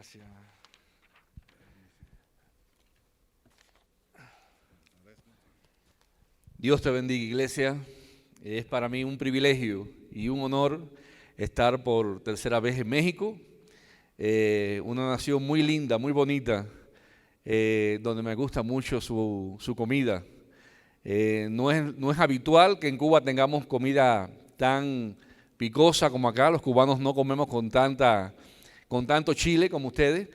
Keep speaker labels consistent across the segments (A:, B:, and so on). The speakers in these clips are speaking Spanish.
A: Gracias. Dios te bendiga, iglesia. Es para mí un privilegio y un honor estar por tercera vez en México, una nación muy linda, muy bonita, donde me gusta mucho su comida. No es habitual que en Cuba tengamos comida tan picosa como acá. Los cubanos no comemos con tanto chile como ustedes,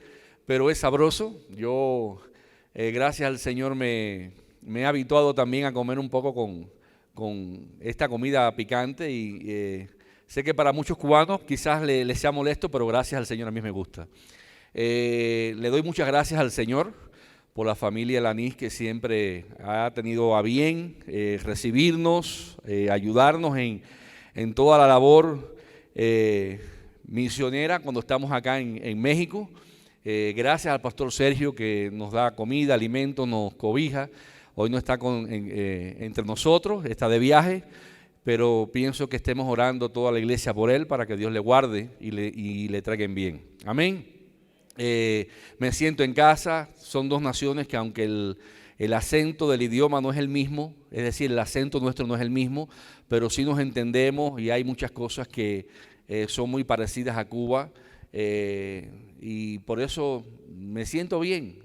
A: pero es sabroso. Yo, gracias al Señor, me he habituado también a comer un poco con esta comida picante y sé que para muchos cubanos quizás les sea molesto, pero gracias al Señor a mí me gusta. Le doy muchas gracias al Señor por la familia Lanís, que siempre ha tenido a bien recibirnos, ayudarnos en toda la labor misionera cuando estamos acá en México. Gracias al pastor Sergio, que nos da comida, alimento, nos cobija. Hoy no está entre nosotros, está de viaje, pero pienso que estemos orando toda la iglesia por él para que Dios le guarde y le traigan bien. Amén. Me siento en casa. Son dos naciones que, aunque el acento del idioma no es el mismo, es decir, el acento nuestro no es el mismo, pero sí nos entendemos y hay muchas cosas que son muy parecidas a Cuba, y por eso me siento bien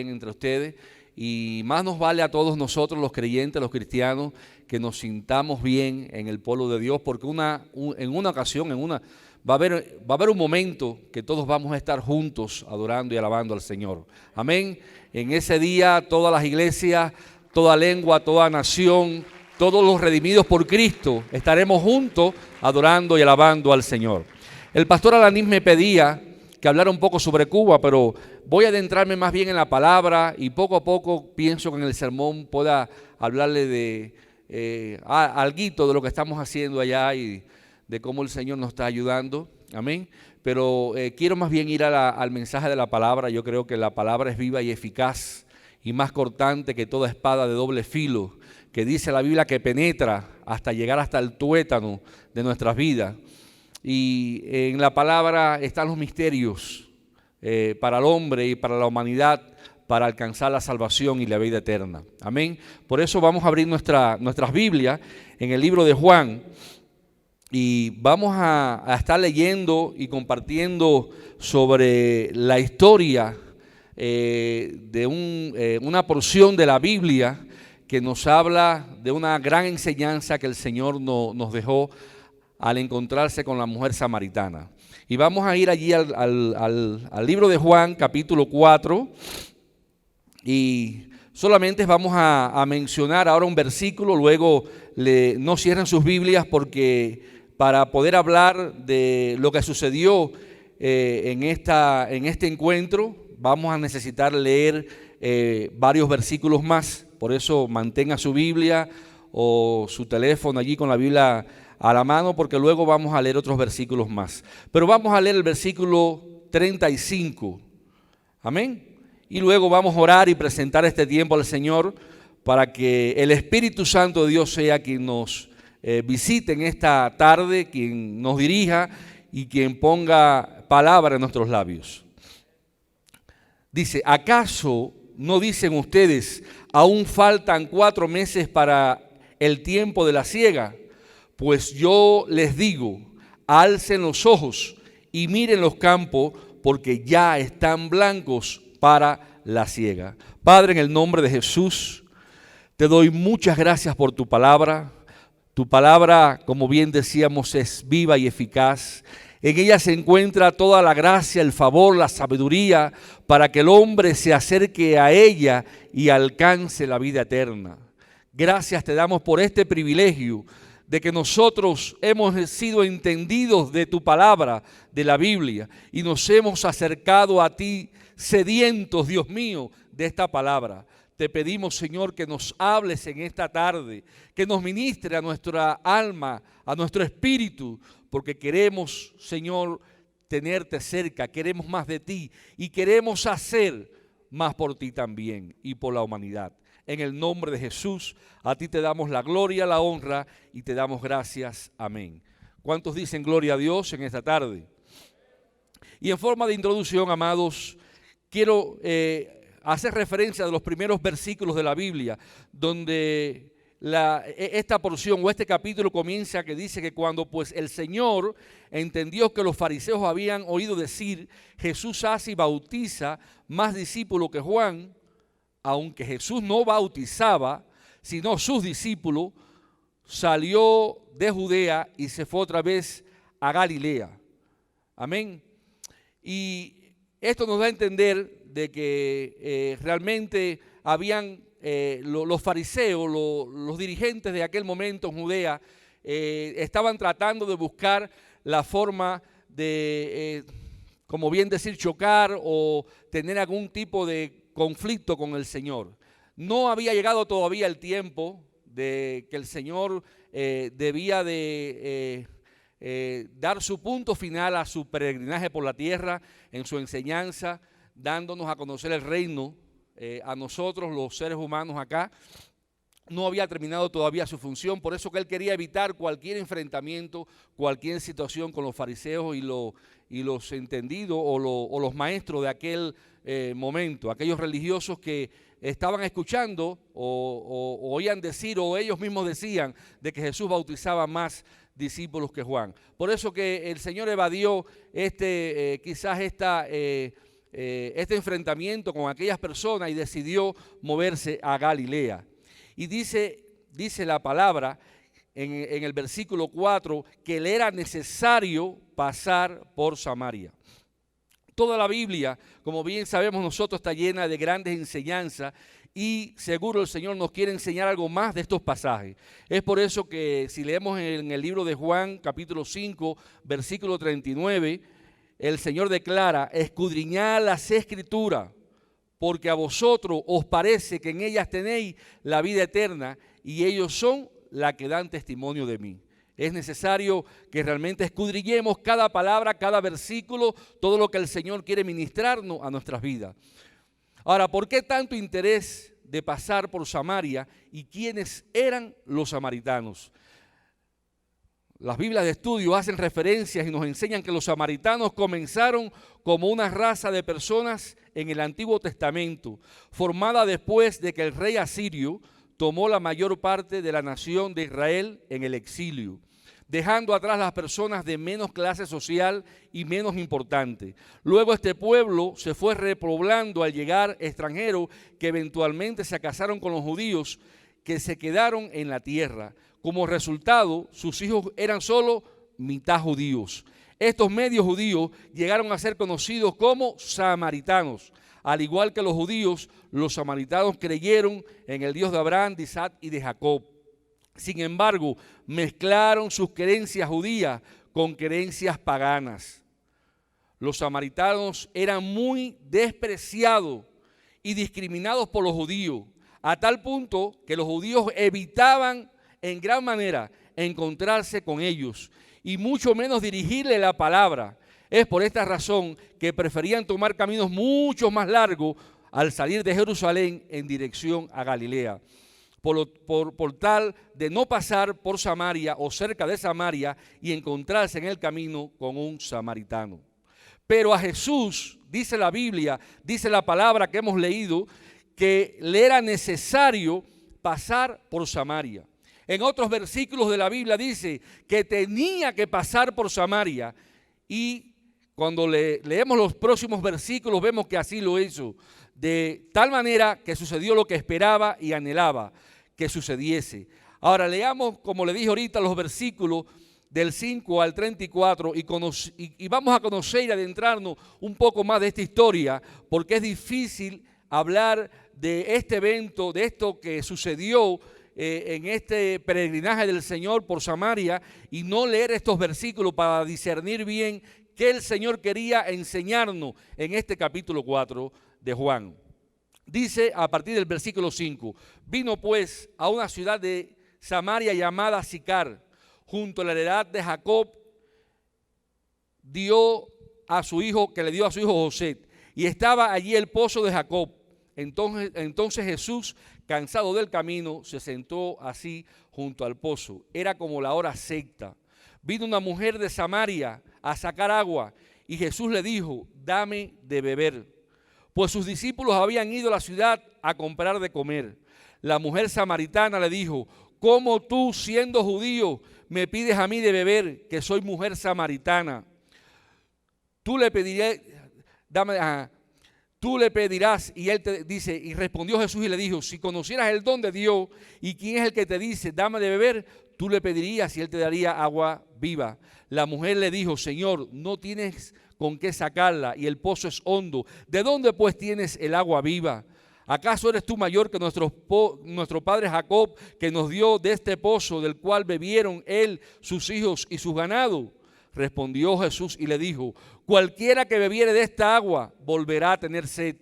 A: entre ustedes. Y más nos vale a todos nosotros, los creyentes, los cristianos, que nos sintamos bien en el pueblo de Dios, porque en una ocasión va a haber un momento que todos vamos a estar juntos adorando y alabando al Señor. Amén. En ese día todas las iglesias, toda lengua, toda nación, todos los redimidos por Cristo estaremos juntos adorando y alabando al Señor. El pastor Alanís me pedía que hablara un poco sobre Cuba, pero voy a adentrarme más bien en la palabra y poco a poco pienso que en el sermón pueda hablarle de alguito de lo que estamos haciendo allá y de cómo el Señor nos está ayudando. Amén. Pero quiero más bien ir al mensaje de la palabra. Yo creo que la palabra es viva y eficaz y más cortante que toda espada de doble filo, que dice la Biblia que penetra hasta llegar hasta el tuétano de nuestras vidas. Y en la palabra están los misterios para el hombre y para la humanidad, para alcanzar la salvación y la vida eterna. Amén. Por eso vamos a abrir nuestras Biblias en el libro de Juan y vamos a estar leyendo y compartiendo sobre la historia de una porción de la Biblia que nos habla de una gran enseñanza que el Señor nos dejó al encontrarse con la mujer samaritana. Y vamos a ir allí al libro de Juan, capítulo 4, y solamente vamos a mencionar ahora un versículo. Luego no cierren sus Biblias, porque para poder hablar de lo que sucedió en este encuentro, vamos a necesitar leer varios versículos más. Por eso mantenga su Biblia o su teléfono allí con la Biblia a la mano, porque luego vamos a leer otros versículos más. Pero vamos a leer el versículo 35. Amén. Y luego vamos a orar y presentar este tiempo al Señor para que el Espíritu Santo de Dios sea quien nos visite en esta tarde, quien nos dirija y quien ponga palabra en nuestros labios. Dice: ¿acaso no dicen ustedes, aún faltan 4 meses para el tiempo de la siega? Pues yo les digo, alcen los ojos y miren los campos, porque ya están blancos para la siega. Padre, en el nombre de Jesús, te doy muchas gracias por tu palabra. Tu palabra, como bien decíamos, es viva y eficaz. En ella se encuentra toda la gracia, el favor, la sabiduría, para que el hombre se acerque a ella y alcance la vida eterna. Gracias te damos por este privilegio de que nosotros hemos sido entendidos de tu palabra, de la Biblia, y nos hemos acercado a ti sedientos, Dios mío, de esta palabra. Te pedimos, Señor, que nos hables en esta tarde, que nos ministre a nuestra alma, a nuestro espíritu, porque queremos, Señor, tenerte cerca, queremos más de ti y queremos hacer más por ti también y por la humanidad. En el nombre de Jesús, a ti te damos la gloria, la honra y te damos gracias. Amén. ¿Cuántos dicen gloria a Dios en esta tarde? Y en forma de introducción, amados, quiero hacer referencia a los primeros versículos de la Biblia, donde esta porción o este capítulo comienza que dice que cuando pues el Señor entendió que los fariseos habían oído decir, Jesús hace y bautiza más discípulos que Juan, aunque Jesús no bautizaba, sino sus discípulos, salió de Judea y se fue otra vez a Galilea. Amén. Y esto nos da a entender de que realmente habían los fariseos, los dirigentes de aquel momento en Judea, estaban tratando de buscar la forma de, como bien decir, chocar o tener algún tipo de conflicto con el Señor. No había llegado todavía el tiempo de que el Señor debía de dar su punto final a su peregrinaje por la tierra en su enseñanza, dándonos a conocer el reino a nosotros, los seres humanos acá. No había terminado todavía su función, por eso que él quería evitar cualquier enfrentamiento, cualquier situación con los fariseos y los entendidos o los maestros de aquel momento, aquellos religiosos que estaban escuchando o oían decir o ellos mismos decían de que Jesús bautizaba más discípulos que Juan. Por eso que el Señor evadió quizás este enfrentamiento con aquellas personas y decidió moverse a Galilea. Y dice la palabra en el versículo 4 que le era necesario pasar por Samaria. Toda la Biblia, como bien sabemos nosotros, está llena de grandes enseñanzas y seguro el Señor nos quiere enseñar algo más de estos pasajes. Es por eso que si leemos en el libro de Juan, capítulo 5, versículo 39, el Señor declara, escudriñad las Escrituras, porque a vosotros os parece que en ellas tenéis la vida eterna y ellos son la que dan testimonio de mí. Es necesario que realmente escudriñemos cada palabra, cada versículo, todo lo que el Señor quiere ministrarnos a nuestras vidas. Ahora, ¿por qué tanto interés de pasar por Samaria y quiénes eran los samaritanos? Las Biblias de estudio hacen referencias y nos enseñan que los samaritanos comenzaron como una raza de personas en el Antiguo Testamento, formada después de que el rey asirio tomó la mayor parte de la nación de Israel en el exilio, dejando atrás las personas de menos clase social y menos importante. Luego este pueblo se fue repoblando al llegar extranjeros que eventualmente se casaron con los judíos que se quedaron en la tierra. Como resultado, sus hijos eran solo mitad judíos. Estos medios judíos llegaron a ser conocidos como samaritanos. Al igual que los judíos, los samaritanos creyeron en el Dios de Abraham, de Isaac y de Jacob. Sin embargo, mezclaron sus creencias judías con creencias paganas. Los samaritanos eran muy despreciados y discriminados por los judíos, a tal punto que los judíos evitaban en gran manera encontrarse con ellos y mucho menos dirigirle la palabra. Es por esta razón que preferían tomar caminos mucho más largos al salir de Jerusalén en dirección a Galilea. Por tal de no pasar por Samaria o cerca de Samaria y encontrarse en el camino con un samaritano. Pero a Jesús, dice la Biblia, dice la palabra que hemos leído, que le era necesario pasar por Samaria. En otros versículos de la Biblia dice que tenía que pasar por Samaria y cuando leemos los próximos versículos vemos que así lo hizo, de tal manera que sucedió lo que esperaba y anhelaba que sucediese. Ahora leamos, como le dije ahorita, los versículos del 5 al 34 y vamos a conocer y adentrarnos un poco más de esta historia, porque es difícil hablar de este evento, de esto que sucedió en este peregrinaje del Señor por Samaria y no leer estos versículos para discernir bien qué el Señor quería enseñarnos en este capítulo 4 de Juan. Dice a partir del versículo 5, vino pues a una ciudad de Samaria llamada Sicar, junto a la heredad de Jacob, que le dio a su hijo José, y estaba allí el pozo de Jacob. Entonces Jesús, cansado del camino, se sentó así junto al pozo. Era como la hora sexta. Vino una mujer de Samaria a sacar agua y Jesús le dijo, dame de beber, pues sus discípulos habían ido a la ciudad a comprar de comer. La mujer samaritana le dijo, ¿cómo tú, siendo judío, me pides a mí de beber, que soy mujer samaritana? Tú le pedirás, y él te dice, y respondió Jesús y le dijo, si conocieras el don de Dios y quién es el que te dice, dame de beber, tú le pedirías y él te daría agua viva. La mujer le dijo, Señor, no tienes con qué sacarla y el pozo es hondo. ¿De dónde pues tienes el agua viva? ¿Acaso eres tú mayor que nuestro padre Jacob, que nos dio de este pozo del cual bebieron él, sus hijos y sus ganados? Respondió Jesús y le dijo, cualquiera que bebiere de esta agua volverá a tener sed,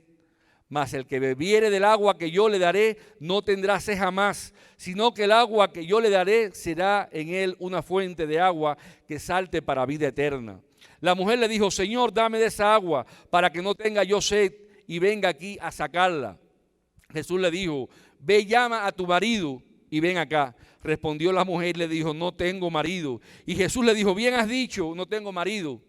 A: mas el que bebiere del agua que yo le daré no tendrá sed jamás, sino que el agua que yo le daré será en él una fuente de agua que salte para vida eterna. La mujer le dijo, Señor, dame de esa agua para que no tenga yo sed y venga aquí a sacarla. Jesús le dijo, ve, llama a tu marido y ven acá. Respondió la mujer y le dijo, no tengo marido. Y Jesús le dijo, bien has dicho, no tengo marido,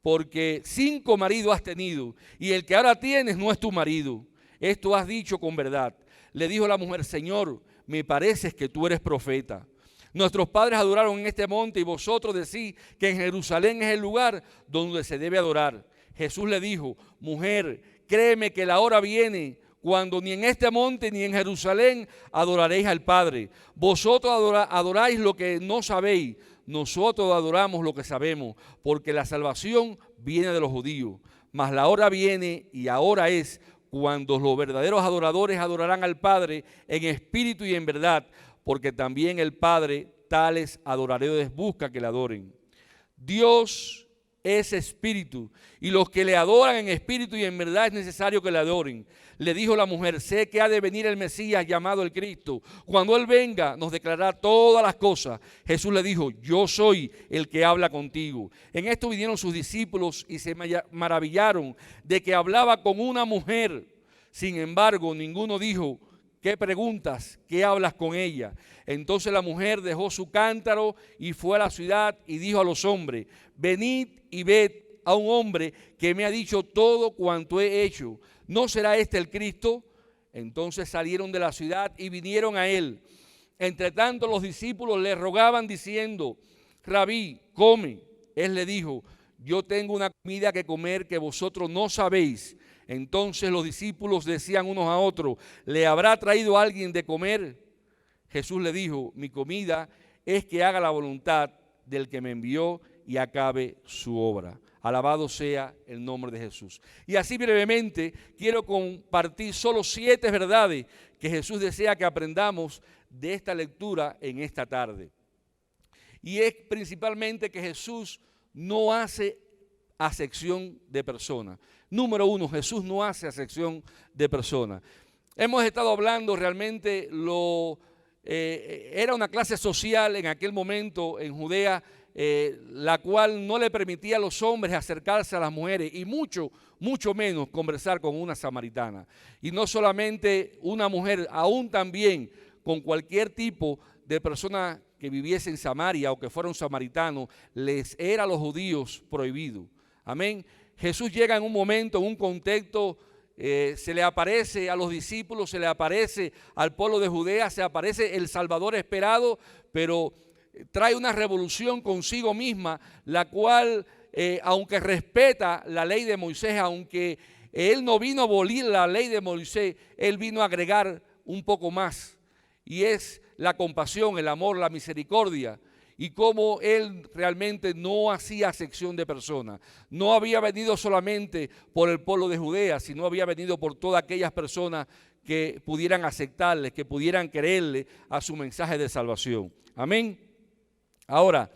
A: porque 5 maridos has tenido, y el que ahora tienes no es tu marido. Esto has dicho con verdad. Le dijo la mujer, Señor, me parece que tú eres profeta. Nuestros padres adoraron en este monte, y vosotros decís que en Jerusalén es el lugar donde se debe adorar. Jesús le dijo, mujer, créeme que la hora viene cuando ni en este monte ni en Jerusalén adoraréis al Padre. Vosotros adoráis lo que no sabéis, nosotros adoramos lo que sabemos, porque la salvación viene de los judíos. Mas la hora viene y ahora es cuando los verdaderos adoradores adorarán al Padre en espíritu y en verdad, porque también el Padre tales adoradores busca que le adoren. Dios es espíritu, y los que le adoran en espíritu y en verdad es necesario que le adoren. Le dijo la mujer, sé que ha de venir el Mesías llamado el Cristo. Cuando Él venga nos declarará todas las cosas. Jesús le dijo, yo soy el que habla contigo. En esto vinieron sus discípulos y se maravillaron de que hablaba con una mujer. Sin embargo, ninguno dijo, ¿qué preguntas? ¿Qué hablas con ella? Entonces la mujer dejó su cántaro y fue a la ciudad y dijo a los hombres, venid y ved a un hombre que me ha dicho todo cuanto he hecho. ¿No será este el Cristo? Entonces salieron de la ciudad y vinieron a él. Entre tanto los discípulos le rogaban diciendo, Rabí, come. Él le dijo, yo tengo una comida que comer que vosotros no sabéis. Entonces los discípulos decían unos a otros, ¿le habrá traído alguien de comer? Jesús le dijo, mi comida es que haga la voluntad del que me envió y acabe su obra. Alabado sea el nombre de Jesús. Y así brevemente quiero compartir solo 7 verdades que Jesús desea que aprendamos de esta lectura en esta tarde. Y es principalmente que Jesús no hace acepción de personas. Número 1, Jesús no hace acepción de personas. Hemos estado hablando realmente era una clase social en aquel momento en Judea, la cual no le permitía a los hombres acercarse a las mujeres y mucho menos conversar con una samaritana. Y no solamente una mujer, aún también con cualquier tipo de persona que viviese en Samaria o que fuera un samaritano, les era a los judíos prohibido. Amén. Jesús llega en un momento, en un contexto, se le aparece a los discípulos, se le aparece al pueblo de Judea, se aparece el Salvador esperado, pero trae una revolución consigo misma, la cual, aunque respeta la ley de Moisés, aunque él no vino a abolir la ley de Moisés, él vino a agregar un poco más, y es la compasión, el amor, la misericordia. Y cómo él realmente no hacía acepción de personas. No había venido solamente por el pueblo de Judea, sino había venido por todas aquellas personas que pudieran aceptarle, que pudieran creerle a su mensaje de salvación. Amén. Ahora,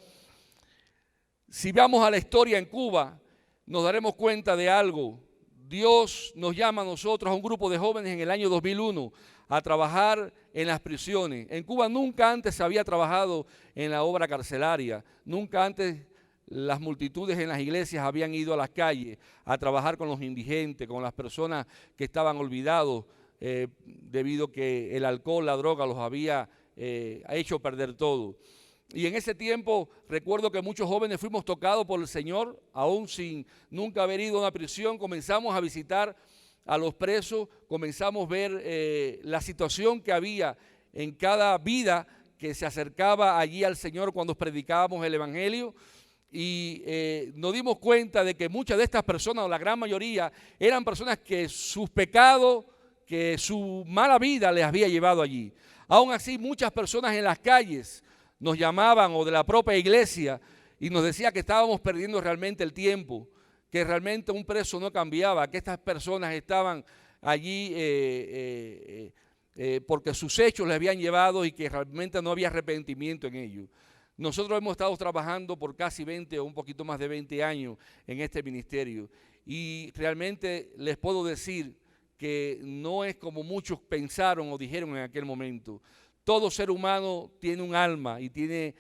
A: si vamos a la historia en Cuba, nos daremos cuenta de algo. Dios nos llama a nosotros, a un grupo de jóvenes en el año 2001, a trabajar en las prisiones. En Cuba nunca antes se había trabajado en la obra carcelaria, nunca antes las multitudes en las iglesias habían ido a las calles a trabajar con los indigentes, con las personas que estaban olvidados debido a que el alcohol, la droga los había hecho perder todo. Y en ese tiempo recuerdo que muchos jóvenes fuimos tocados por el Señor, aún sin nunca haber ido a una prisión. Comenzamos a visitar a los presos, comenzamos a ver la situación que había en cada vida que se acercaba allí al Señor cuando predicábamos el Evangelio. Y nos dimos cuenta de que muchas de estas personas, o la gran mayoría, eran personas que sus pecados, que su mala vida les había llevado allí. Aún así, muchas personas en las calles nos llamaban, o de la propia iglesia, y nos decía que estábamos perdiendo realmente el tiempo, que realmente un preso no cambiaba, que estas personas estaban allí porque sus hechos les habían llevado y que realmente no había arrepentimiento en ellos. Nosotros hemos estado trabajando por casi 20 o un poquito más de 20 años en este ministerio, y realmente les puedo decir que no es como muchos pensaron o dijeron en aquel momento. Todo ser humano tiene un alma y tiene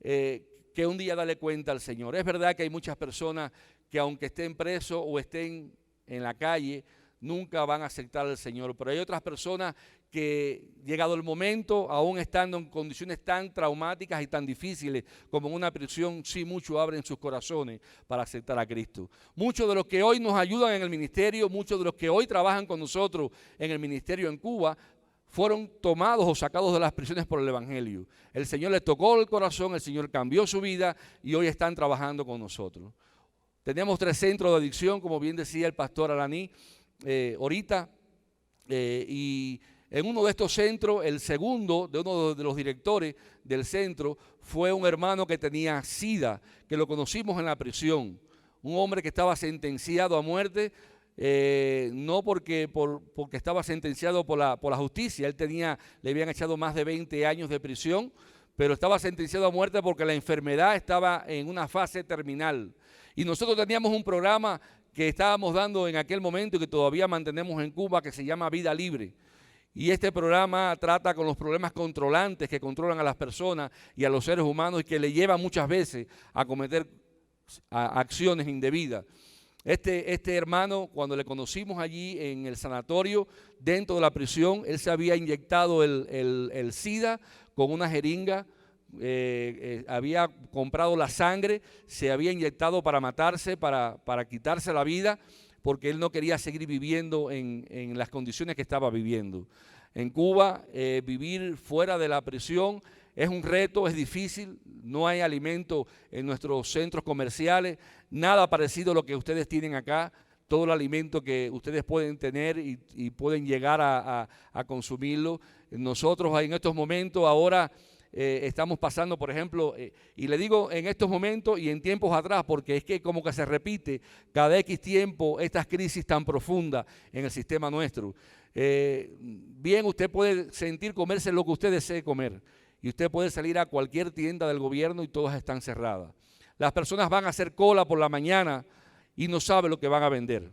A: que un día darle cuenta al Señor. Es verdad que hay muchas personas que aunque estén presos o estén en la calle, nunca van a aceptar al Señor. Pero hay otras personas que, llegado el momento, aún estando en condiciones tan traumáticas y tan difíciles como en una prisión, sí muchos abren sus corazones para aceptar a Cristo. Muchos de los que hoy nos ayudan en el ministerio, muchos de los que hoy trabajan con nosotros en el ministerio en Cuba, fueron tomados o sacados de las prisiones por el Evangelio. El Señor les tocó el corazón, el Señor cambió su vida y hoy están trabajando con nosotros. Tenemos 3 centros de adicción, como bien decía el pastor Alaní ahorita, y en uno de estos centros, el segundo de uno de los directores del centro fue un hermano que tenía SIDA, que lo conocimos en la prisión, un hombre que estaba sentenciado a muerte. No porque estaba sentenciado por la justicia, le habían echado más de 20 años de prisión, pero estaba sentenciado a muerte porque la enfermedad estaba en una fase terminal. Y nosotros teníamos un programa que estábamos dando en aquel momento y que todavía mantenemos en Cuba, que se llama Vida Libre. Y este programa trata con los problemas controlantes que controlan a las personas y a los seres humanos y que le llevan muchas veces a cometer acciones indebidas. Este hermano, cuando le conocimos allí en el sanatorio, dentro de la prisión, él se había inyectado el SIDA con una jeringa, había comprado la sangre, se había inyectado para matarse, para quitarse la vida, porque él no quería seguir viviendo en las condiciones que estaba viviendo. En Cuba, vivir fuera de la prisión es un reto, es difícil, no hay alimento en nuestros centros comerciales, nada parecido a lo que ustedes tienen acá, todo el alimento que ustedes pueden tener y pueden llegar a consumirlo. Nosotros en estos momentos ahora estamos pasando, por ejemplo, y le digo en estos momentos y en tiempos atrás, porque es que como que se repite cada X tiempo estas crisis tan profundas en el sistema nuestro. Bien, usted puede sentir comerse lo que usted desee comer, y usted puede salir a cualquier tienda del gobierno y todas están cerradas. Las personas van a hacer cola por la mañana y no saben lo que van a vender.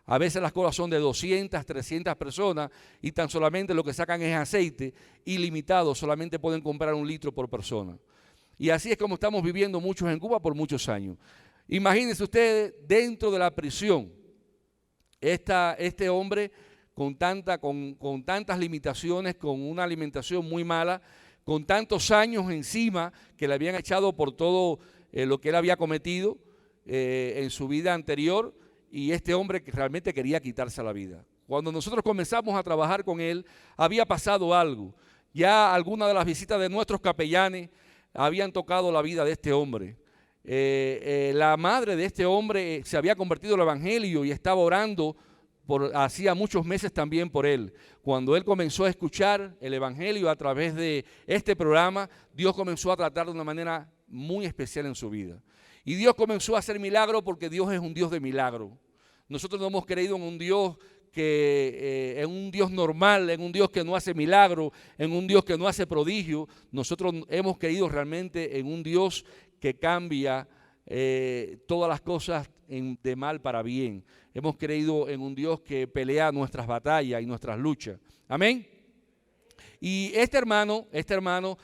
A: A veces las colas son de 200, 300 personas y tan solamente lo que sacan es aceite ilimitado, solamente pueden comprar 1 litro por persona. Y así es como estamos viviendo muchos en Cuba por muchos años. Imagínense ustedes dentro de la prisión, este hombre con tantas limitaciones, con una alimentación muy mala, con tantos años encima que le habían echado por todo lo que él había cometido en su vida anterior, y este hombre que realmente quería quitarse la vida. Cuando nosotros comenzamos a trabajar con él, había pasado algo. Ya algunas de las visitas de nuestros capellanes habían tocado la vida de este hombre. La madre de este hombre se había convertido al Evangelio y estaba orando hacía muchos meses también por él. Cuando él comenzó a escuchar el Evangelio a través de este programa, Dios comenzó a tratar de una manera muy especial en su vida. Y Dios comenzó a hacer milagros porque Dios es un Dios de milagros. Nosotros no hemos creído en un Dios en un Dios normal, en un Dios que no hace milagros, en un Dios que no hace prodigio. Nosotros hemos creído realmente en un Dios que cambia todas las cosas de mal para bien. Hemos creído en un Dios que pelea nuestras batallas y nuestras luchas. Amén. Y este hermano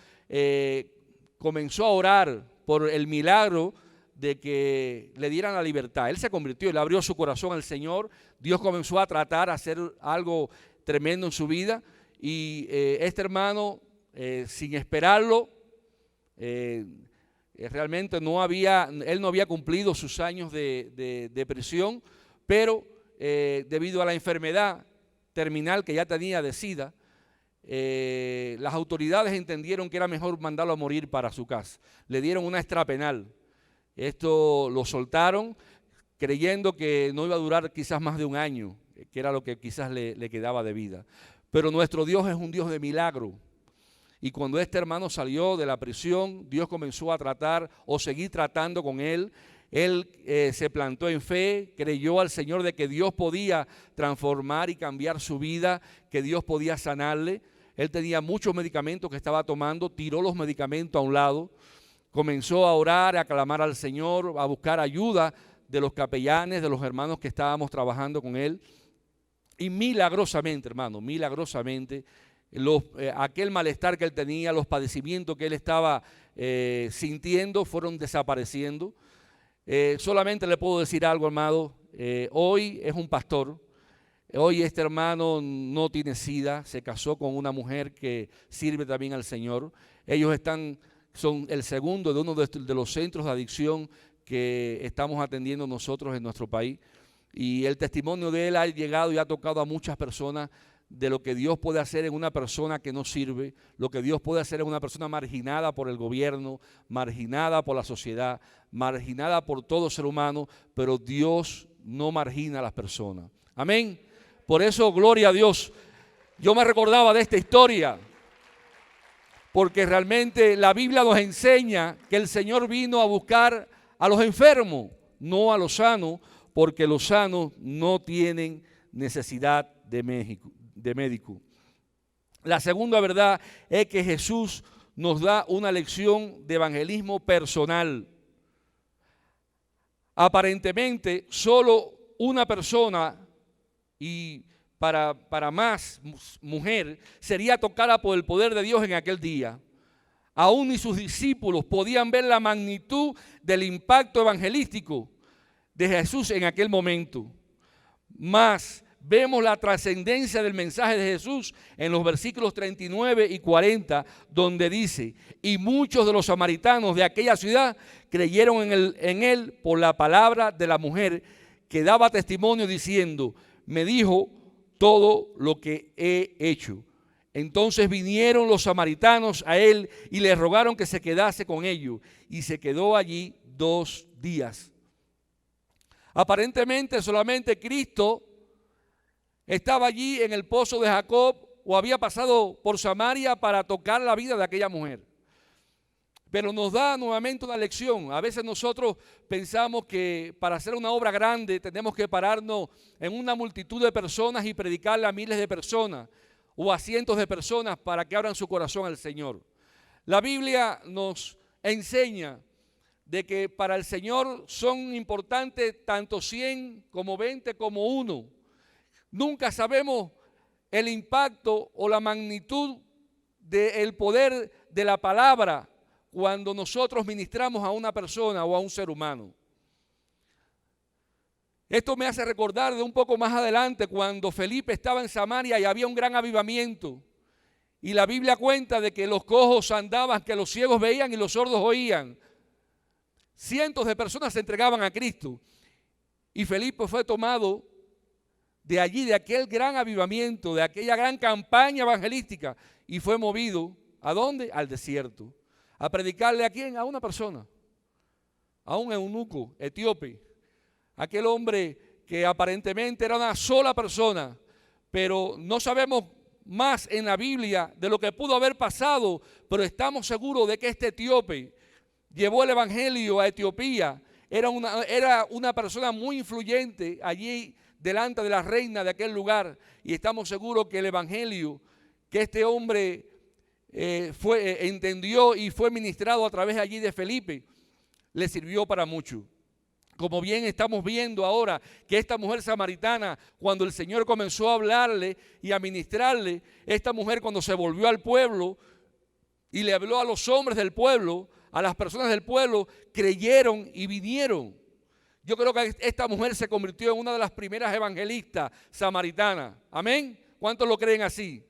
A: comenzó a orar por el milagro de que le dieran la libertad. Él se convirtió, él abrió su corazón al Señor. Dios comenzó a tratar, a hacer algo tremendo en su vida. Y este hermano, sin esperarlo, Realmente él no había cumplido sus años de prisión, pero debido a la enfermedad terminal que ya tenía de SIDA, las autoridades entendieron que era mejor mandarlo a morir para su casa. Le dieron una extrapenal. Esto lo soltaron creyendo que no iba a durar quizás más de un año, que era lo que quizás le quedaba de vida. Pero nuestro Dios es un Dios de milagro. Y cuando este hermano salió de la prisión, Dios comenzó a tratar o seguir tratando con él. Él se plantó en fe, creyó al Señor de que Dios podía transformar y cambiar su vida, que Dios podía sanarle. Él tenía muchos medicamentos que estaba tomando, tiró los medicamentos a un lado, comenzó a orar, a clamar al Señor, a buscar ayuda de los capellanes, de los hermanos que estábamos trabajando con él. Y milagrosamente, hermano, milagrosamente, aquel malestar que él tenía, los padecimientos que él estaba sintiendo fueron desapareciendo. Solamente le puedo decir algo, hermano. Hoy es un pastor. Hoy este hermano no tiene SIDA, se casó con una mujer que sirve también al Señor. Ellos son el segundo de uno de los centros de adicción que estamos atendiendo nosotros en nuestro país. Y el testimonio de él ha llegado y ha tocado a muchas personas de lo que Dios puede hacer en una persona que no sirve, lo que Dios puede hacer en una persona marginada por el gobierno, marginada por la sociedad, marginada por todo ser humano, pero Dios no margina a las personas. Amén. Por eso, gloria a Dios. Yo me recordaba de esta historia, porque realmente la Biblia nos enseña que el Señor vino a buscar a los enfermos, no a los sanos, porque los sanos no tienen necesidad de médico. La segunda verdad es que Jesús nos da una lección de evangelismo personal. Aparentemente, solo una persona, y para más mujer, sería tocada por el poder de Dios en aquel día. Aún ni sus discípulos podían ver la magnitud del impacto evangelístico de Jesús en aquel momento. Más vemos la trascendencia del mensaje de Jesús en los versículos 39 y 40, donde dice: y muchos de los samaritanos de aquella ciudad creyeron en él por la palabra de la mujer que daba testimonio diciendo: me dijo todo lo que he hecho. Entonces vinieron los samaritanos a él y le rogaron que se quedase con ellos, y se quedó allí 2 días. Aparentemente solamente Cristo estaba allí en el pozo de Jacob o había pasado por Samaria para tocar la vida de aquella mujer. Pero nos da nuevamente una lección. A veces nosotros pensamos que para hacer una obra grande tenemos que pararnos en una multitud de personas y predicarle a miles de personas o a cientos de personas para que abran su corazón al Señor. La Biblia nos enseña de que para el Señor son importantes tanto 100 como 20 como 1. Nunca sabemos el impacto o la magnitud del poder de la palabra cuando nosotros ministramos a una persona o a un ser humano. Esto me hace recordar de un poco más adelante cuando Felipe estaba en Samaria y había un gran avivamiento. Y la Biblia cuenta de que los cojos andaban, que los ciegos veían y los sordos oían. Cientos de personas se entregaban a Cristo. Y Felipe fue tomado de allí, de aquel gran avivamiento, de aquella gran campaña evangelística, y fue movido, ¿a dónde? Al desierto. ¿A predicarle a quién? A una persona, a un eunuco etíope. Aquel hombre que aparentemente era una sola persona, pero no sabemos más en la Biblia de lo que pudo haber pasado, pero estamos seguros de que este etíope llevó el evangelio a Etiopía. Era una persona muy influyente allí delante de la reina de aquel lugar, y estamos seguros que el evangelio que este hombre entendió y fue ministrado a través allí de Felipe le sirvió para mucho. Como bien estamos viendo ahora que esta mujer samaritana, cuando el Señor comenzó a hablarle y a ministrarle, esta mujer cuando se volvió al pueblo y le habló a los hombres del pueblo, a las personas del pueblo, creyeron y vinieron. Yo creo que esta mujer se convirtió en una de las primeras evangelistas samaritanas. Amén. ¿Cuántos lo creen así?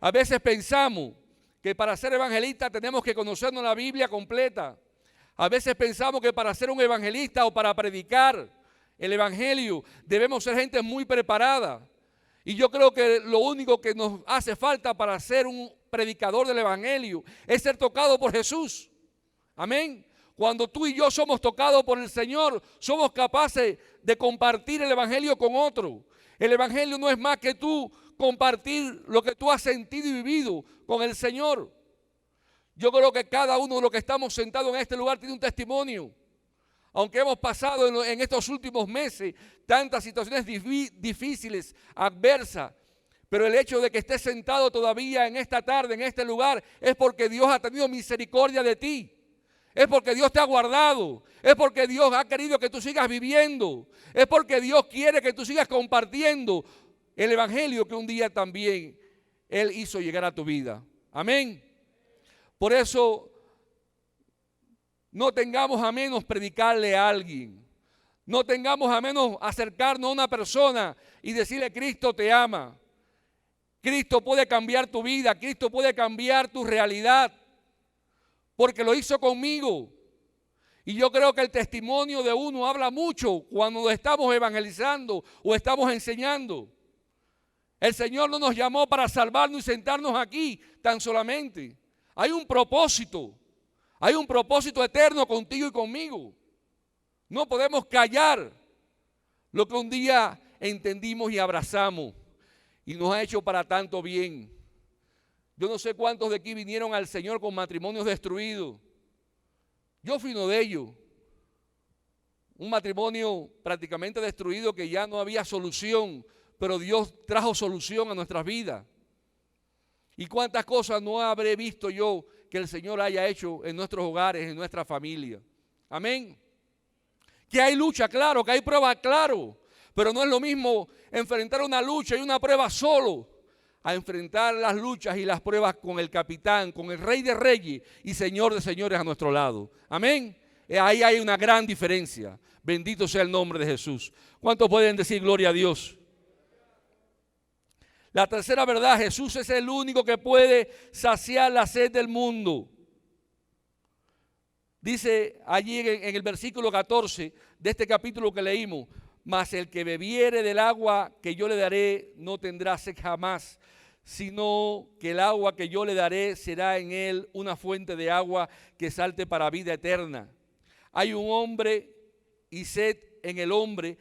A: A veces pensamos que para ser evangelista tenemos que conocernos la Biblia completa. A veces pensamos que para ser un evangelista o para predicar el evangelio debemos ser gente muy preparada. Y yo creo que lo único que nos hace falta para ser un predicador del evangelio es ser tocado por Jesús. Amén. Cuando tú y yo somos tocados por el Señor, somos capaces de compartir el evangelio con otro. El evangelio no es más que tú compartir lo que tú has sentido y vivido con el Señor. Yo creo que cada uno de los que estamos sentados en este lugar tiene un testimonio. Aunque hemos pasado en estos últimos meses tantas situaciones difíciles, adversas, pero el hecho de que estés sentado todavía en esta tarde, en este lugar, es porque Dios ha tenido misericordia de ti. Es porque Dios te ha guardado. Es porque Dios ha querido que tú sigas viviendo. Es porque Dios quiere que tú sigas compartiendo el evangelio que un día también Él hizo llegar a tu vida. Amén. Por eso no tengamos a menos predicarle a alguien. No tengamos a menos acercarnos a una persona y decirle: Cristo te ama. Cristo puede cambiar tu vida. Cristo puede cambiar tu realidad. Porque lo hizo conmigo. Y yo creo que el testimonio de uno habla mucho cuando estamos evangelizando o estamos enseñando. El Señor no nos llamó para salvarnos y sentarnos aquí tan solamente. Hay un propósito eterno contigo y conmigo. No podemos callar lo que un día entendimos y abrazamos y nos ha hecho para tanto bien. Yo no sé cuántos de aquí vinieron al Señor con matrimonios destruidos. Yo fui uno de ellos. Un matrimonio prácticamente destruido que ya no había solución, pero Dios trajo solución a nuestras vidas. Y cuántas cosas no habré visto yo que el Señor haya hecho en nuestros hogares, en nuestra familia. Amén. Que hay lucha, claro, que hay prueba, claro. Pero no es lo mismo enfrentar una lucha y una prueba solo, a enfrentar las luchas y las pruebas con el capitán, con el Rey de Reyes y Señor de Señores a nuestro lado. Amén. Ahí hay una gran diferencia. Bendito sea el nombre de Jesús. ¿Cuántos pueden decir gloria a Dios? La tercera verdad: Jesús es el único que puede saciar la sed del mundo. Dice allí en el versículo 14 de este capítulo que leímos: mas el que bebiere del agua que yo le daré no tendrá sed jamás, sino que el agua que yo le daré será en él una fuente de agua que salte para vida eterna. Hay un hombre y sed en el hombre,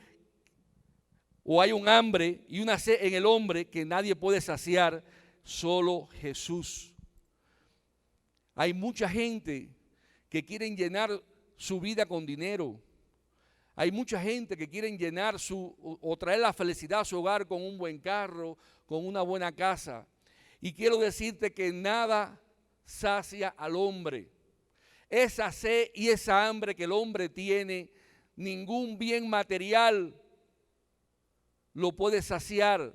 A: o hay un hambre y una sed en el hombre que nadie puede saciar, solo Jesús. Hay mucha gente que quieren llenar su vida con dinero. Hay mucha gente que quieren llenar o traer la felicidad a su hogar con un buen carro, con una buena casa. Y quiero decirte que nada sacia al hombre. Esa sed y esa hambre que el hombre tiene, ningún bien material lo puede saciar.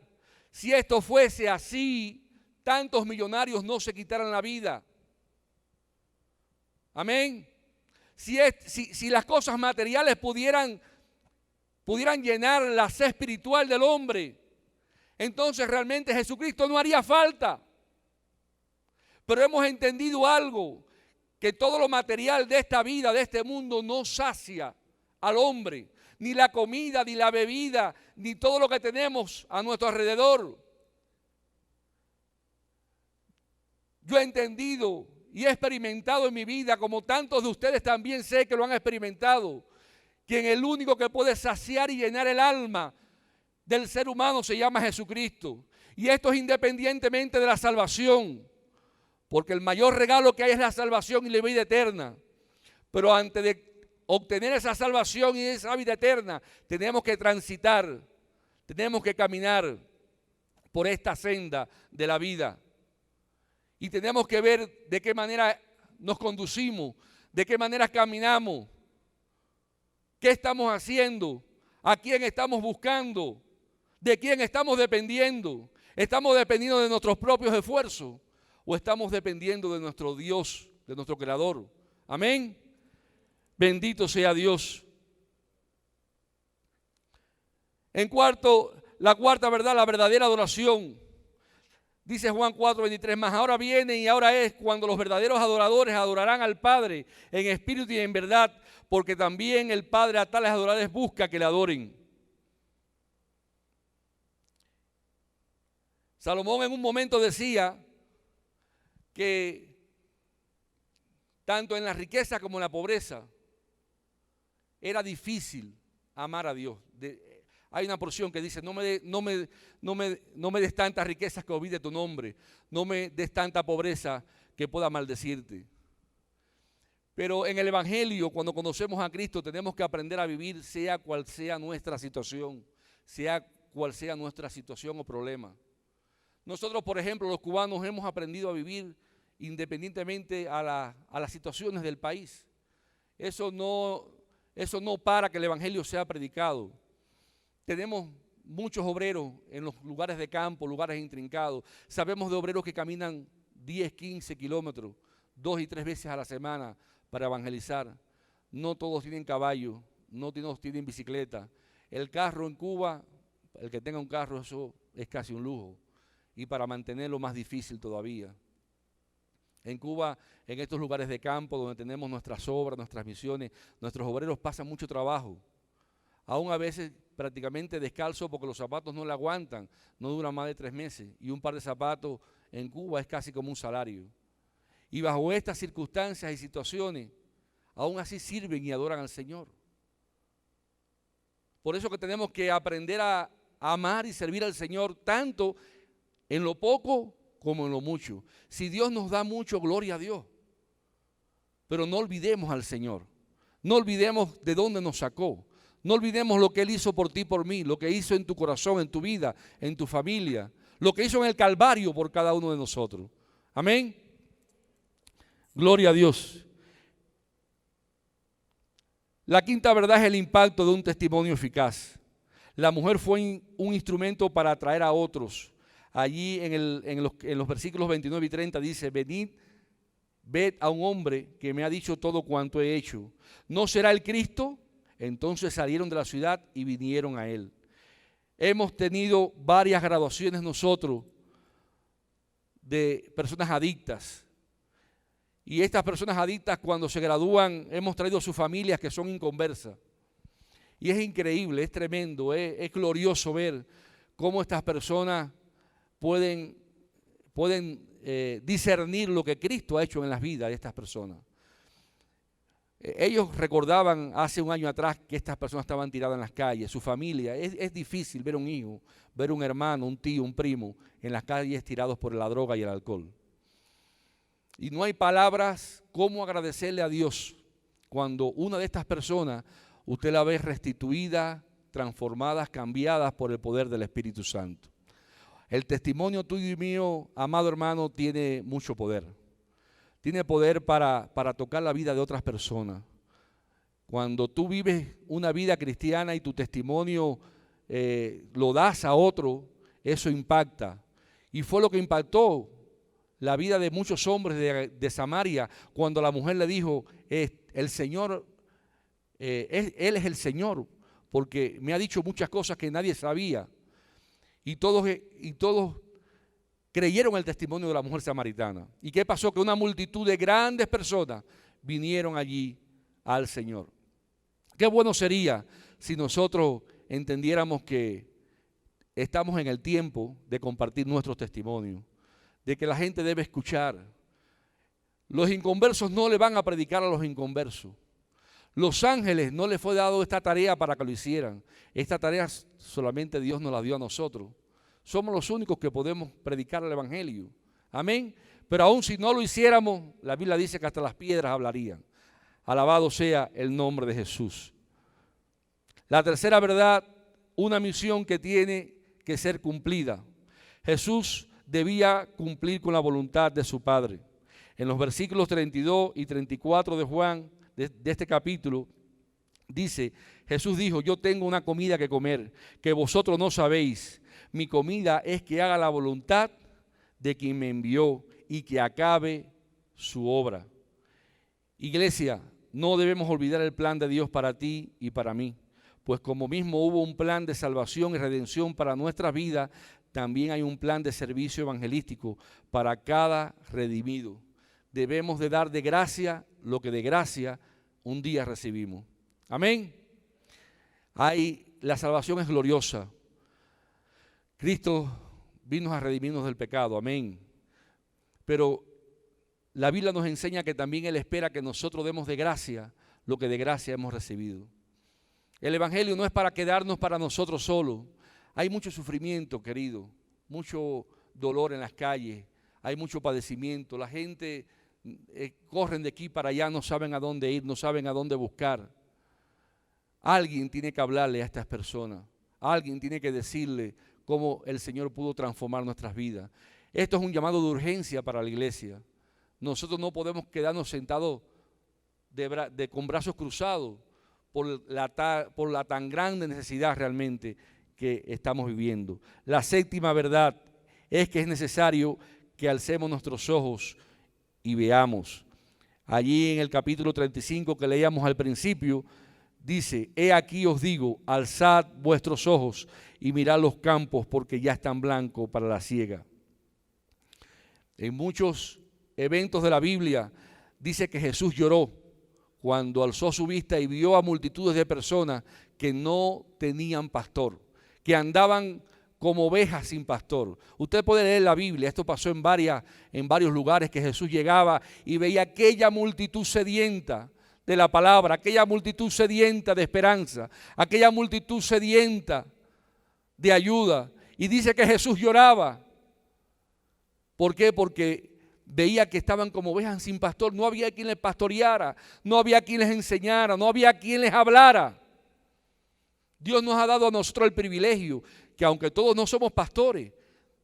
A: Si esto fuese así, tantos millonarios no se quitaran la vida. Amén. Si las cosas materiales pudieran llenar la sed espiritual del hombre, entonces realmente Jesucristo no haría falta. Pero hemos entendido algo, que todo lo material de esta vida, de este mundo, no sacia al hombre. Ni la comida, ni la bebida, ni todo lo que tenemos a nuestro alrededor. Yo he entendido y he experimentado en mi vida, como tantos de ustedes también sé que lo han experimentado, que el único que puede saciar y llenar el alma del ser humano se llama Jesucristo. Y esto es independientemente de la salvación, porque el mayor regalo que hay es la salvación y la vida eterna. Pero antes de obtener esa salvación y esa vida eterna, tenemos que transitar, tenemos que caminar por esta senda de la vida. Y tenemos que ver de qué manera nos conducimos, de qué manera caminamos, qué estamos haciendo, a quién estamos buscando, de quién estamos dependiendo. ¿Estamos dependiendo de nuestros propios esfuerzos o estamos dependiendo de nuestro Dios, de nuestro Creador? Amén. Bendito sea Dios. En cuarto, la cuarta verdad, la verdadera adoración. Dice Juan 4:23, mas ahora viene y ahora es cuando los verdaderos adoradores adorarán al Padre en espíritu y en verdad, porque también el Padre a tales adoradores busca que le adoren. Salomón en un momento decía que tanto en la riqueza como en la pobreza era difícil amar a Dios. Hay una porción que dice, no me des tantas riquezas que olvide tu nombre, no me des tanta pobreza que pueda maldecirte. Pero en el Evangelio, cuando conocemos a Cristo, tenemos que aprender a vivir sea cual sea nuestra situación, sea cual sea nuestra situación o problema. Nosotros, por ejemplo, los cubanos hemos aprendido a vivir independientemente a las situaciones del país. Eso no para que el Evangelio sea predicado. Tenemos muchos obreros en los lugares de campo, lugares intrincados. Sabemos de obreros que caminan 10, 15 kilómetros, 2 y 3 veces a la semana para evangelizar. No todos tienen caballo, no todos tienen bicicleta. El carro en Cuba, el que tenga un carro, eso es casi un lujo. Y para mantenerlo más difícil todavía. En Cuba, en estos lugares de campo donde tenemos nuestras obras, nuestras misiones, nuestros obreros pasan mucho trabajo. Aún a veces prácticamente descalzo porque los zapatos no le aguantan, no duran más de 3 meses. Y un par de zapatos en Cuba es casi como un salario. Y bajo estas circunstancias y situaciones, aún así sirven y adoran al Señor. Por eso que tenemos que aprender a amar y servir al Señor tanto en lo poco como en lo mucho. Si Dios nos da mucho, gloria a Dios. Pero no olvidemos al Señor. No olvidemos de dónde nos sacó. No olvidemos lo que Él hizo por ti y por mí, lo que hizo en tu corazón, en tu vida, en tu familia, lo que hizo en el Calvario por cada uno de nosotros. Amén. Gloria a Dios. La quinta verdad es el impacto de un testimonio eficaz. La mujer fue un instrumento para atraer a otros. Allí en los versículos 29 y 30 dice, venid, ved a un hombre que me ha dicho todo cuanto he hecho. ¿No será el Cristo? Entonces salieron de la ciudad y vinieron a él. Hemos tenido varias graduaciones nosotros de personas adictas. Y estas personas adictas cuando se gradúan hemos traído a sus familias que son inconversas. Y es increíble, es tremendo, es glorioso ver cómo estas personas pueden discernir lo que Cristo ha hecho en las vidas de estas personas. Ellos recordaban hace un año atrás que estas personas estaban tiradas en las calles, su familia. Es difícil ver un hijo, ver un hermano, un tío, un primo en las calles tirados por la droga y el alcohol. Y no hay palabras cómo agradecerle a Dios cuando una de estas personas usted la ve restituida, transformadas, cambiadas por el poder del Espíritu Santo. El testimonio tuyo y mío, amado hermano, tiene mucho poder. Tiene poder para tocar la vida de otras personas. Cuando tú vives una vida cristiana y tu testimonio lo das a otro, eso impacta. Y fue lo que impactó la vida de muchos hombres de Samaria cuando la mujer le dijo, el Señor, Él es el Señor, porque me ha dicho muchas cosas que nadie sabía. Y todos creyeron el testimonio de la mujer samaritana. ¿Y qué pasó? Que una multitud de grandes personas vinieron allí al Señor. Qué bueno sería si nosotros entendiéramos que estamos en el tiempo de compartir nuestros testimonios, de que la gente debe escuchar. Los inconversos no le van a predicar a los inconversos. Los ángeles no les fue dado esta tarea para que lo hicieran. Esta tarea solamente Dios nos la dio a nosotros. Somos los únicos que podemos predicar el Evangelio. Amén. Pero aún si no lo hiciéramos, la Biblia dice que hasta las piedras hablarían. Alabado sea el nombre de Jesús. La tercera verdad, una misión que tiene que ser cumplida. Jesús debía cumplir con la voluntad de su Padre. En los versículos 32 y 34 de Juan, de este capítulo, dice, Jesús dijo, yo tengo una comida que comer, que vosotros no sabéis. Mi comida es que haga la voluntad de quien me envió y que acabe su obra. Iglesia, no debemos olvidar el plan de Dios para ti y para mí, pues como mismo hubo un plan de salvación y redención para nuestra vida, también hay un plan de servicio evangelístico para cada redimido. Debemos de dar de gracia lo que de gracia un día recibimos. Amén. La salvación es gloriosa. Cristo vino a redimirnos del pecado. Amén. Pero la Biblia nos enseña que también Él espera que nosotros demos de gracia lo que de gracia hemos recibido. El Evangelio no es para quedarnos para nosotros solos. Hay mucho sufrimiento, querido, mucho dolor en las calles, hay mucho padecimiento. La gente corren de aquí para allá, no saben a dónde ir, no saben a dónde buscar. Alguien tiene que hablarle a estas personas. Alguien tiene que decirle cómo el Señor pudo transformar nuestras vidas. Esto es un llamado de urgencia para la iglesia. Nosotros no podemos quedarnos sentados con brazos cruzados por la tan grande necesidad realmente que estamos viviendo. La séptima verdad es que es necesario que alcemos nuestros ojos y veamos. Allí en el capítulo 35 que leíamos al principio, dice: he aquí os digo, alzad vuestros ojos y mirad los campos, porque ya están blancos para la siega. En muchos eventos de la Biblia dice que Jesús lloró cuando alzó su vista y vio a multitudes de personas que no tenían pastor, que andaban como ovejas sin pastor. Usted puede leer la Biblia, esto pasó en varios lugares, que Jesús llegaba y veía aquella multitud sedienta de la palabra, aquella multitud sedienta de esperanza, aquella multitud sedienta de ayuda. Y dice que Jesús lloraba. ¿Por qué? Porque veía que estaban como ovejas sin pastor. No había quien les pastoreara, no había quien les enseñara, no había quien les hablara. Dios nos ha dado a nosotros el privilegio que, aunque todos no somos pastores,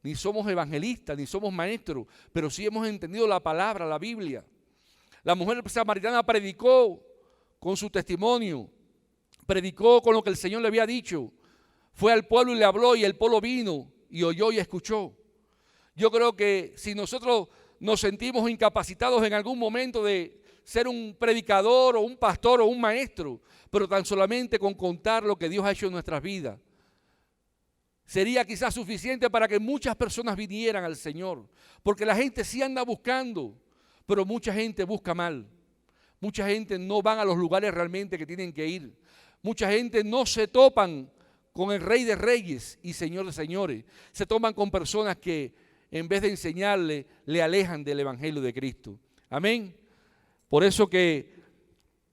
A: ni somos evangelistas, ni somos maestros, pero sí hemos entendido la palabra, la Biblia. La mujer samaritana predicó con su testimonio, predicó con lo que el Señor le había dicho. Fue al pueblo y le habló, y el pueblo vino y oyó y escuchó. Yo creo que si nosotros nos sentimos incapacitados en algún momento de ser un predicador o un pastor o un maestro, pero tan solamente con contar lo que Dios ha hecho en nuestras vidas, sería quizás suficiente para que muchas personas vinieran al Señor. Porque la gente sí anda buscando, pero mucha gente busca mal. Mucha gente no van a los lugares realmente que tienen que ir. Mucha gente no se topan con el Rey de Reyes y Señor de Señores. Se toman con personas que, en vez de enseñarle, le alejan del Evangelio de Cristo. Amén. Por eso que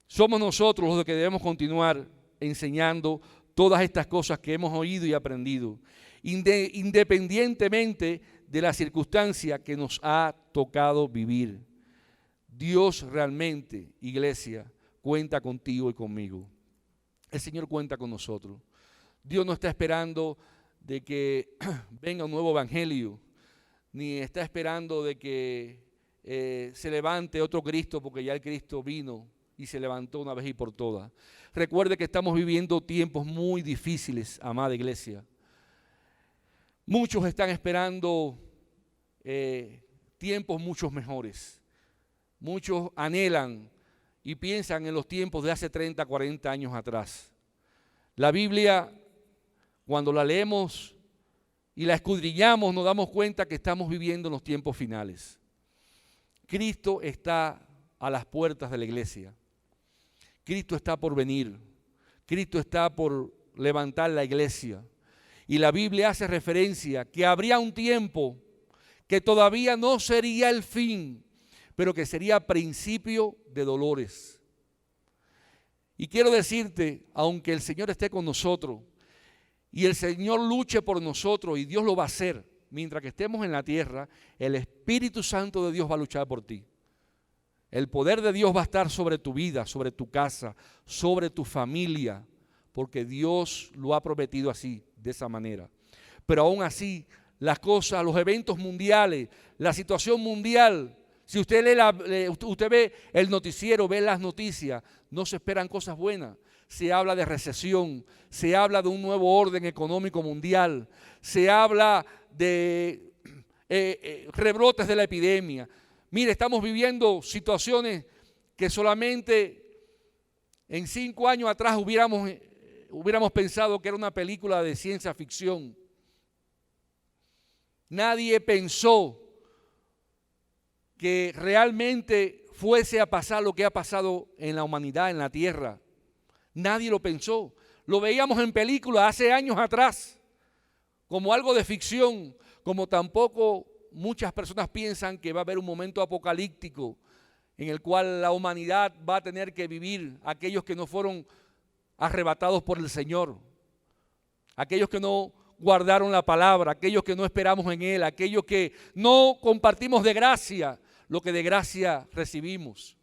A: somos nosotros los que debemos continuar enseñando todas estas cosas que hemos oído y aprendido, independientemente de la circunstancia que nos ha tocado vivir. Dios realmente, iglesia, cuenta contigo y conmigo. El Señor cuenta con nosotros. Dios no está esperando de que venga un nuevo evangelio, ni está esperando de que se levante otro Cristo, porque ya el Cristo vino y se levantó una vez y por todas. Recuerde que estamos viviendo tiempos muy difíciles, amada iglesia. Muchos están esperando tiempos muchos mejores. Muchos anhelan y piensan en los tiempos de hace 30, 40 años atrás. La Biblia, cuando la leemos y la escudriñamos, nos damos cuenta que estamos viviendo en los tiempos finales. Cristo está a las puertas de la iglesia. Cristo está por venir. Cristo está por levantar la iglesia. Y la Biblia hace referencia que habría un tiempo que todavía no sería el fin, pero que sería principio de dolores. Y quiero decirte, aunque el Señor esté con nosotros y el Señor luche por nosotros, y Dios lo va a hacer, mientras que estemos en la tierra, el Espíritu Santo de Dios va a luchar por ti. El poder de Dios va a estar sobre tu vida, sobre tu casa, sobre tu familia, porque Dios lo ha prometido así, de esa manera. Pero aún así, las cosas, los eventos mundiales, la situación mundial, si usted usted ve el noticiero, ve las noticias, no se esperan cosas buenas. Se habla de recesión, se habla de un nuevo orden económico mundial, se habla de rebrotes de la epidemia. Mire, estamos viviendo situaciones que solamente en 5 años atrás hubiéramos hubiéramos pensado que era una película de ciencia ficción. Nadie pensó que realmente fuese a pasar lo que ha pasado en la humanidad, en la tierra. Nadie lo pensó. Lo veíamos en películas hace años atrás, como algo de ficción, como tampoco muchas personas piensan que va a haber un momento apocalíptico en el cual la humanidad va a tener que vivir, aquellos que no fueron arrebatados por el Señor, aquellos que no guardaron la palabra, aquellos que no esperamos en Él, aquellos que no compartimos de gracia lo que de gracia recibimos.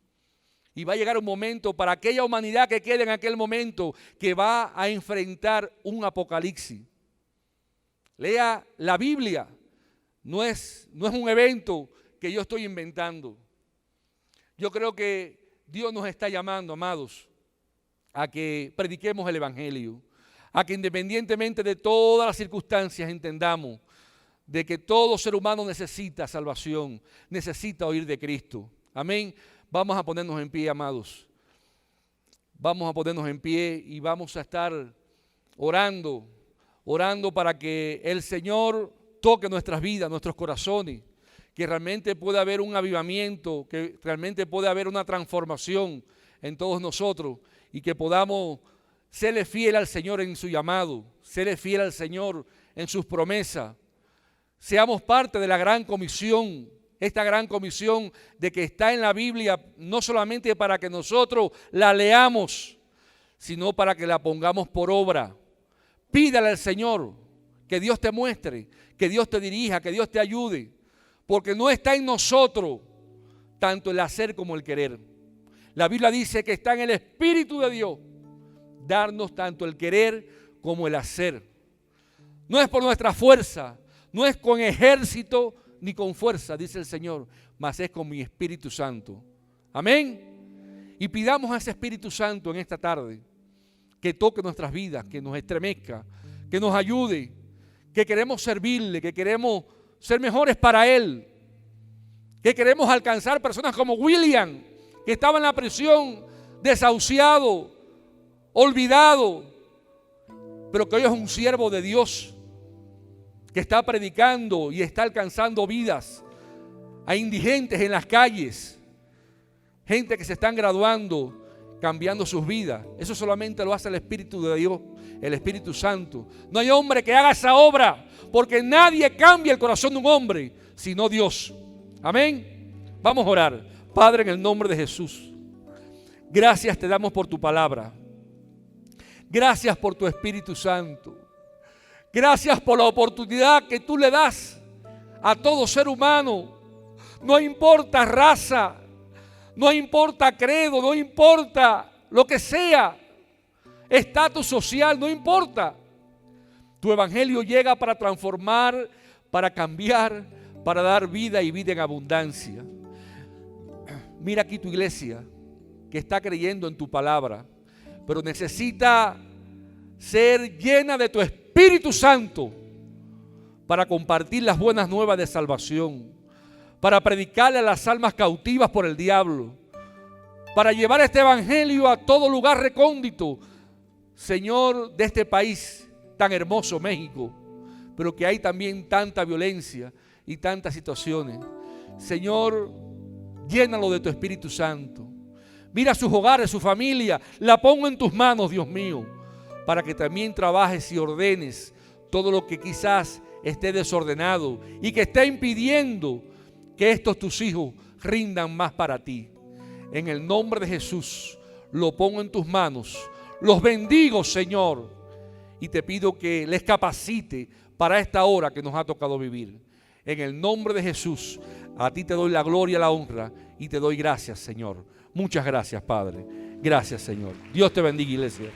A: Y va a llegar un momento para aquella humanidad que quede en aquel momento que va a enfrentar un apocalipsis. Lea la Biblia, no es un evento que yo estoy inventando. Yo creo que Dios nos está llamando, amados, a que prediquemos el Evangelio, a que independientemente de todas las circunstancias entendamos de que todo ser humano necesita salvación, necesita oír de Cristo. Amén. Vamos a ponernos en pie, amados. Vamos a ponernos en pie y vamos a estar orando para que el Señor toque nuestras vidas, nuestros corazones, que realmente pueda haber un avivamiento, que realmente pueda haber una transformación en todos nosotros y que podamos serle fiel al Señor en su llamado, serle fiel al Señor en sus promesas. Seamos parte de la gran comisión, esta gran comisión de que está en la Biblia, no solamente para que nosotros la leamos, sino para que la pongamos por obra. Pídale al Señor que Dios te muestre, que Dios te dirija, que Dios te ayude, porque no está en nosotros tanto el hacer como el querer. La Biblia dice que está en el Espíritu de Dios darnos tanto el querer como el hacer. No es por nuestra fuerza, no es con ejército ni con fuerza, dice el Señor, mas es con mi Espíritu Santo. Amén. Y pidamos a ese Espíritu Santo en esta tarde que toque nuestras vidas, que nos estremezca, que nos ayude, que queremos servirle, que queremos ser mejores para Él, que queremos alcanzar personas como William, que estaba en la prisión, desahuciado, olvidado, pero que hoy es un siervo de Dios, que está predicando y está alcanzando vidas a indigentes en las calles, gente que se están graduando, cambiando sus vidas. Eso solamente lo hace el Espíritu de Dios, el Espíritu Santo. No hay hombre que haga esa obra, porque nadie cambia el corazón de un hombre, sino Dios. Amén. Vamos a orar. Padre, en el nombre de Jesús, gracias te damos por tu palabra. Gracias por tu Espíritu Santo. Gracias por la oportunidad que tú le das a todo ser humano. No importa raza, no importa credo, no importa lo que sea, estatus social, no importa. Tu evangelio llega para transformar, para cambiar, para dar vida y vida en abundancia. Mira aquí tu iglesia que está creyendo en tu palabra, pero necesita ser llena de tu Espíritu Santo para compartir las buenas nuevas de salvación, para predicarle a las almas cautivas por el diablo, para llevar este evangelio a todo lugar recóndito, Señor, de este país tan hermoso, México, pero que hay también tanta violencia y tantas situaciones. Señor, llénalo de tu Espíritu Santo. Mira sus hogares, su familia, la pongo en tus manos, Dios mío, para que también trabajes y ordenes todo lo que quizás esté desordenado y que esté impidiendo que estos tus hijos rindan más para ti. En el nombre de Jesús lo pongo en tus manos, los bendigo, Señor, y te pido que les capacite para esta hora que nos ha tocado vivir. En el nombre de Jesús, a ti te doy la gloria, la honra y te doy gracias, Señor. Muchas gracias, Padre. Gracias, Señor. Dios te bendiga, iglesia.